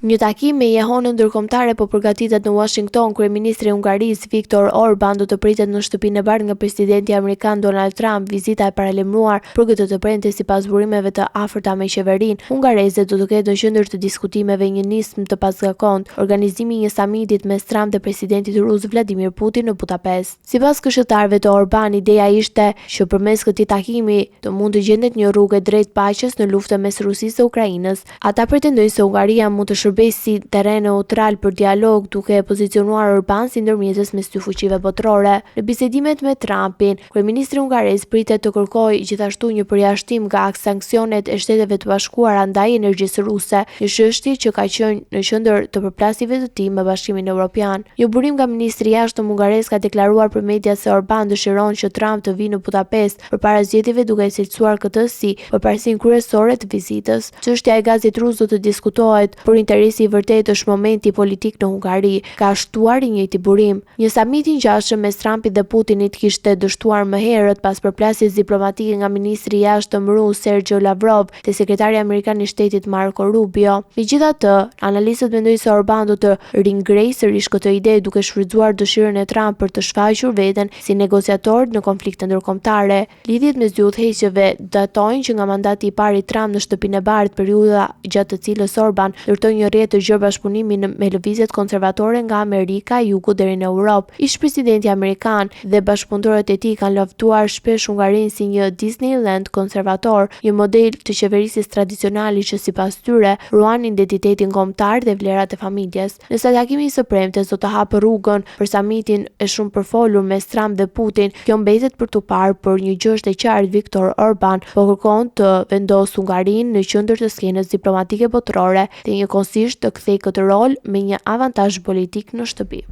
Një takim me jehonën ndërkombëtare po përgatitet në Washington. Kryeministri i Hungarisë Viktor Orban do të pritet në shtëpinë e bardhë nga presidenti amerikan Donald Trump. Vizita e paralajmëruar për këtë të premte sipas burimeve të afërta me qeverinë hungareze do të ketë në qendër të diskutimeve një nismë të pazakontë, organizimi i një samitit mes Trump dhe presidentit rus Vladimir Putin në Budapest. Sipas këshilltarëve të Orban, ideja ishte që përmes këtij takimi të mund të gjendet një rrugë drejt paqes në luftën mes Rusisë dhe Ukrainës. Ata pretendojnë se Hungaria mund të si terren neutral për dialog, duke pozicionuar Orban si ndërmjetës mes dy fuqive botërore. Në bisedimet me Trumpin, kryeministri hungarez pritet të kërkojë gjithashtu një përjashtim nga sanksionet e Shteteve të Bashkuara ndaj energjisë ruse, një çështje që ka qenë në qendër të përplasjeve të tij me Bashkimin Evropian. Një burim nga ministri i jashtëm hungarez ka deklaruar për media se Orban dëshiron që Trump të vijë në Budapest përpara zgjedhjeve, duke cilësuar këtë si përparësinë kryesore të vizitës. Çështja e gazit rus do të diskutohet, por interesi i vërtet është momenti politik në Hungari, ka shtuar i njëjti burim. Një samit i ngjashëm mes Trumpit dhe Putinit kishte dështuar më herët pas përplasjes diplomatike nga ministri i jashtëm rus Sergio Lavrov dhe sekretari amerikan i shtetit Marco Rubio. Megjithatë, analistët mendojnë se Orban do të ringrejë sërish këtë ide, duke shfrytzuar dëshirën e Trump për të shfaqur veten si negociator në konflikte ndërkombëtare. Lidhjet mes dy udhëheqësve datojnë që nga mandati i parë i Trump në shtëpinë e bardhë, periudha gjatë të cilës Orban ndërtoi një rrjet të gjerë bashkëpunimi me lëvizjet konservatore nga Amerika e Jugut deri në Europë. Ish presidenti amerikan dhe bashkëpunëtorët e tij kanë lavdëruar shpesh Hungarinë si një Disneyland konservator, një model të qeverisjes tradicionale që sipas tyre ruan identitetin kombëtar dhe vlerat e familjes. Nëse takimi i së premtes do të hapë rrugën për samitin e shumë përfolur mes Trump dhe Putin, kjo mbetet për tu parë, por një gjë është e qartë: Viktor Orban po kërkon të vendosë Hungarinë në qendër të skenës diplomatike botërore dhe njëkohësisht të kthejë këtë rol me një avantazh politik në shtëpi.